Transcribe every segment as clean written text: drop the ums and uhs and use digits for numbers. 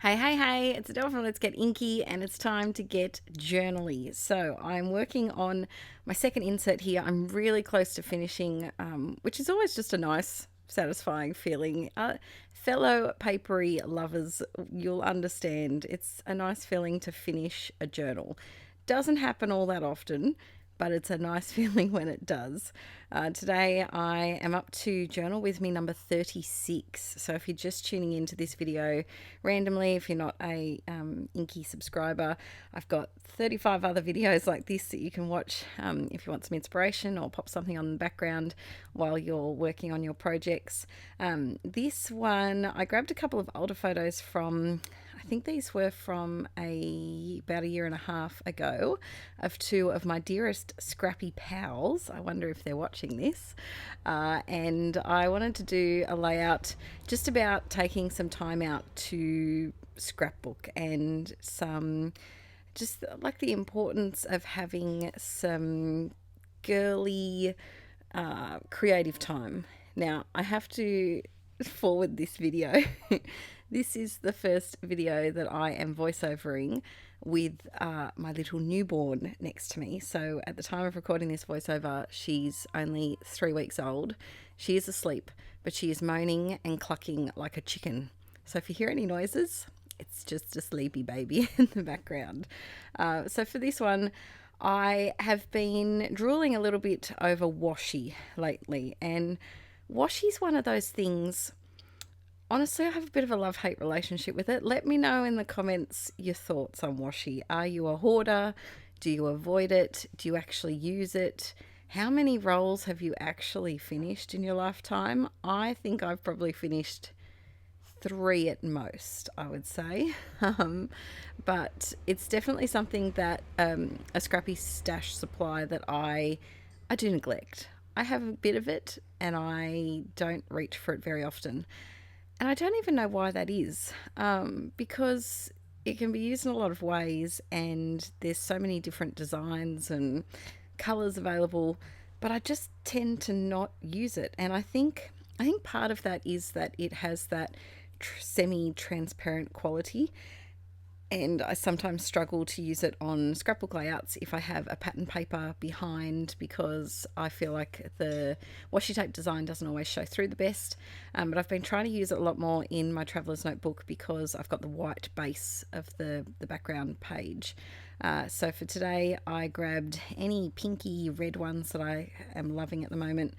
Hey, it's Adele from Let's Get Inkie, and it's time to get journally. So, I'm working on my second insert here. I'm really close to finishing, which is always just a nice, satisfying feeling. Fellow papery lovers, you'll understand it's a nice feeling to finish a journal. Doesn't happen all that often, but it's a nice feeling when it does. Today I am up to journal with me number 36. So if you're just tuning into this video randomly, if you're not a Inkie subscriber, I've got 35 other videos like this that you can watch if you want some inspiration or pop something on the background while you're working on your projects. This one, I grabbed a couple of older photos from, I think these were from about a year and a half ago, of two of my dearest scrappy pals. I wonder if they're watching this. And I wanted to do a layout just about taking some time out to scrapbook and some, just like the importance of having some girly creative time. Now, I have to forward this video. This is the first video that I am voiceovering with my little newborn next to me. So at the time of recording this voiceover, she's only 3 weeks old. She is asleep, but she is moaning and clucking like a chicken. So if you hear any noises, it's just a sleepy baby in the background. So for this one, I have been drooling a little bit over washi lately, and washi's one of those things. Honestly, I have a bit of a love-hate relationship with it. Let me know in the comments your thoughts on washi. Are you a hoarder? Do you avoid it? Do you actually use it? How many rolls have you actually finished in your lifetime? I think I've probably finished 3 at most, I would say. But it's definitely something that a scrappy stash supply that I do neglect. I have a bit of it and I don't reach for it very often. And I don't even know why that is, because it can be used in a lot of ways and there's so many different designs and colours available, but I just tend to not use it. And I think part of that is that it has that semi-transparent quality, and I sometimes struggle to use it on scrapbook layouts if I have a pattern paper behind, because I feel like the washi tape design doesn't always show through the best. But I've been trying to use it a lot more in my traveler's notebook because I've got the white base of the background page. So for today I grabbed any pinky red ones that I am loving at the moment.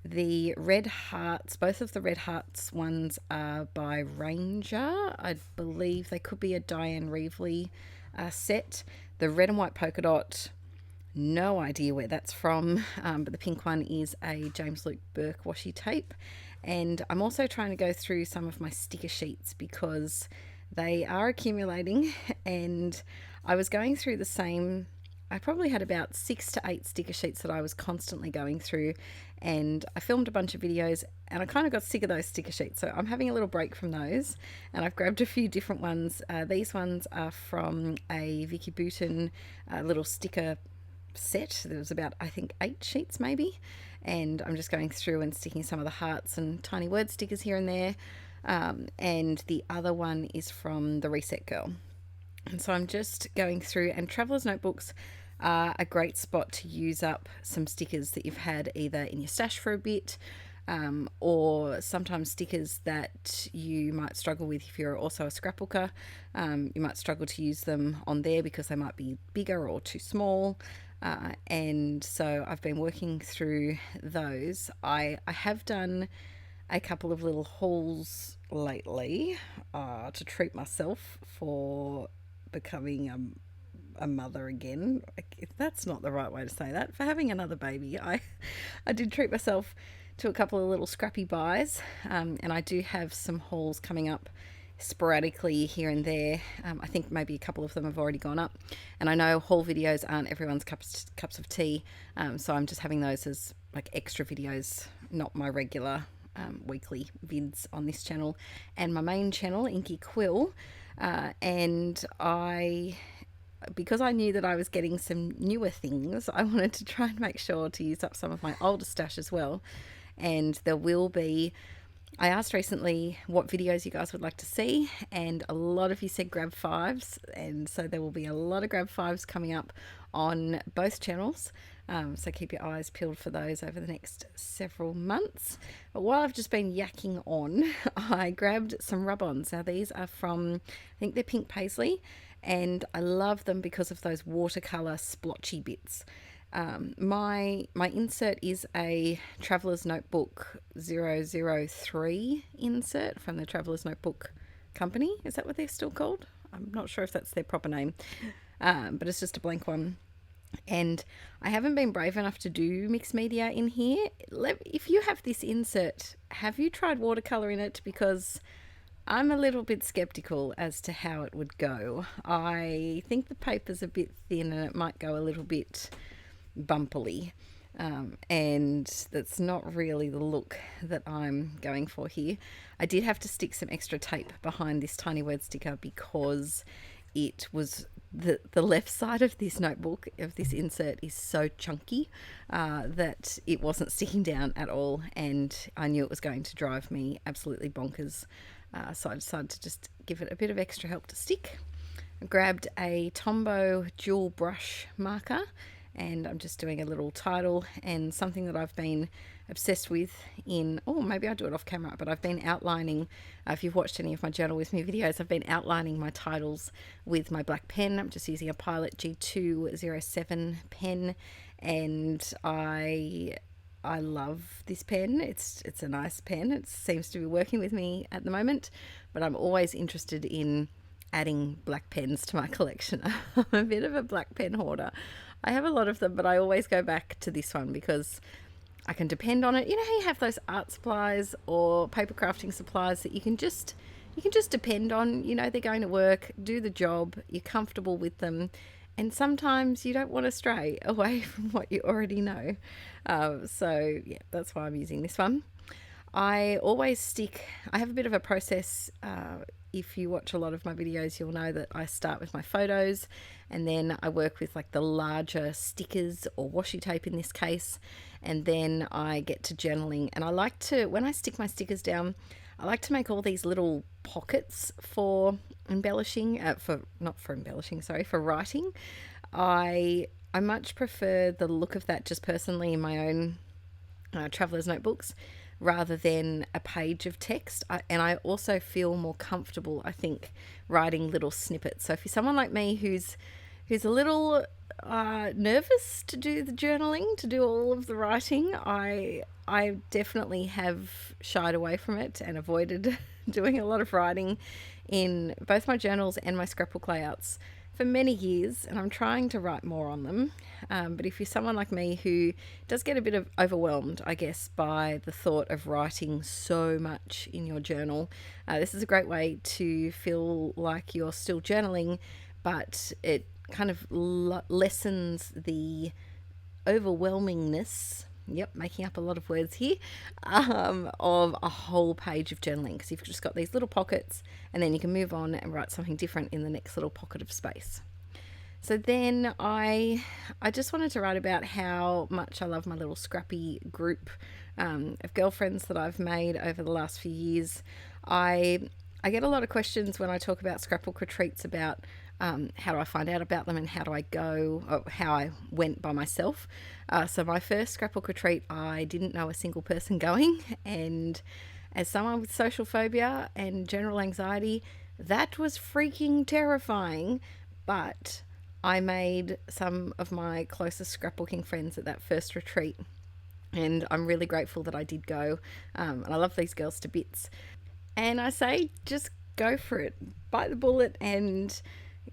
The red hearts, both of the red hearts ones are by Ranger. I believe they could be a Diane Reevely set. The red and white polka dot, no idea where that's from, but the pink one is a James Luke Burke washi tape. And I'm also trying to go through some of my sticker sheets because they are accumulating, and I was going through the same. I probably had about 6 to 8 sticker sheets that I was constantly going through, and I filmed a bunch of videos and I kind of got sick of those sticker sheets, so I'm having a little break from those, and I've grabbed a few different ones. These ones are from a Vicky Bouton little sticker set. There was about, I think, 8 sheets maybe, and I'm just going through and sticking some of the hearts and tiny word stickers here and there. And the other one is from the Reset Girl. And so I'm just going through, and traveler's notebooks are a great spot to use up some stickers that you've had either in your stash for a bit, or sometimes stickers that you might struggle with if you're also a scrapbooker. You might struggle to use them on there because they might be bigger or too small. And so I've been working through those. I have done a couple of little hauls lately to treat myself for becoming a mother again. That's not the right way to say that. For having another baby, I did treat myself to a couple of little scrappy buys, and I do have some hauls coming up sporadically here and there. I think maybe a couple of them have already gone up, and I know haul videos aren't everyone's cups of tea, so I'm just having those as like extra videos, not my regular weekly vids on this channel and my main channel, Inkie Quill. And because I knew that I was getting some newer things, I wanted to try and make sure to use up some of my older stash as well. And there will be I asked recently what videos you guys would like to see, and a lot of you said grab fives, and so there will be a lot of grab fives coming up on both channels. So keep your eyes peeled for those over the next several months. But while I've just been yakking on, I grabbed some rub-ons. Now these are from, I think they're pink paisley, and I love them because of those watercolor splotchy bits. My insert is a Traveler's Notebook 003 insert from the Traveler's Notebook company. Is that what they're still called? I'm not sure if that's their proper name, but it's just a blank one. And I haven't been brave enough to do mixed media in here. If you have this insert, have you tried watercolor in it? Because I'm a little bit skeptical as to how it would go. I think the paper's a bit thin and it might go a little bit bumpily, and that's not really the look that I'm going for here. I did have to stick some extra tape behind this tiny word sticker because it was the left side of this notebook, of this insert, is so chunky that it wasn't sticking down at all, and I knew it was going to drive me absolutely bonkers, so I decided to just give it a bit of extra help to stick. I grabbed a Tombow dual brush marker, and I'm just doing a little title and something that I've been obsessed with in, oh, maybe I'll do it off camera, but I've been outlining, if you've watched any of my Journal With Me videos, I've been outlining my titles with my black pen. I'm just using a Pilot G207 pen, and I love this pen. It's a nice pen. It seems to be working with me at the moment, but I'm always interested in adding black pens to my collection. I'm a bit of a black pen hoarder. I have a lot of them, but I always go back to this one because I can depend on it. You know how you have those art supplies or paper crafting supplies that you can just depend on. You know, they're going to work, do the job, you're comfortable with them, and sometimes you don't want to stray away from what you already know. So yeah, that's why I'm using this one. I always stick, I have a bit of a process. If you watch a lot of my videos, you'll know that I start with my photos, and then I work with like the larger stickers or washi tape in this case, and then I get to journaling. And I like to, when I stick my stickers down, I like to make all these little pockets for embellishing, for writing. I much prefer the look of that just personally in my own traveler's notebooks rather than a page of text. And I also feel more comfortable, I think, writing little snippets. So if you're someone like me who's a little nervous to do the journaling, to do all of the writing, I definitely have shied away from it and avoided doing a lot of writing in both my journals and my scrapbook layouts for many years, and I'm trying to write more on them. But if you're someone like me who does get a bit of overwhelmed, I guess, by the thought of writing so much in your journal, this is a great way to feel like you're still journaling, but it kind of lessens the overwhelmingness, yep, making up a lot of words here, of a whole page of journaling, because you've just got these little pockets and then you can move on and write something different in the next little pocket of space. So then I just wanted to write about how much I love my little scrappy group of girlfriends that I've made over the last few years. I get a lot of questions when I talk about scrapbook retreats about how do I find out about them and how do I go, or how I went by myself. So my first scrapbook retreat, I didn't know a single person going, and as someone with social phobia and general anxiety, that was freaking terrifying. But I made some of my closest scrapbooking friends at that first retreat, and I'm really grateful that I did go, and I love these girls to bits. And I say just go for it, bite the bullet and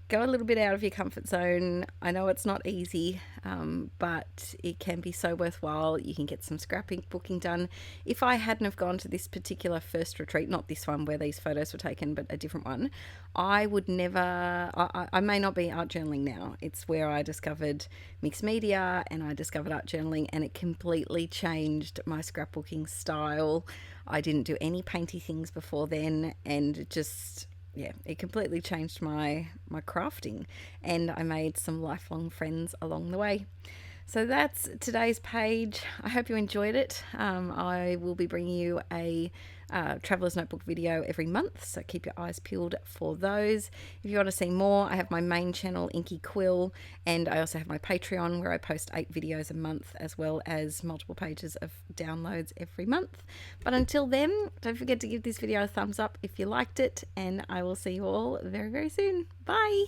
go a little bit out of your comfort zone. I know it's not easy, but it can be so worthwhile. You can get some scrapbooking done. If I hadn't have gone to this particular first retreat, not this one where these photos were taken, but a different one, I would never, I may not be art journaling now. It's where I discovered mixed media and I discovered art journaling, and it completely changed my scrapbooking style. I didn't do any painty things before then, and it just, yeah, it completely changed my crafting, and I made some lifelong friends along the way. So that's today's page. I hope you enjoyed it. I will be bringing you a Traveler's Notebook video every month, so keep your eyes peeled for those. If you want to see more, I have my main channel, Inkie Quill, and I also have my Patreon where I post 8 videos a month, as well as multiple pages of downloads every month. But until then, don't forget to give this video a thumbs up if you liked it, and I will see you all very, very soon. Bye!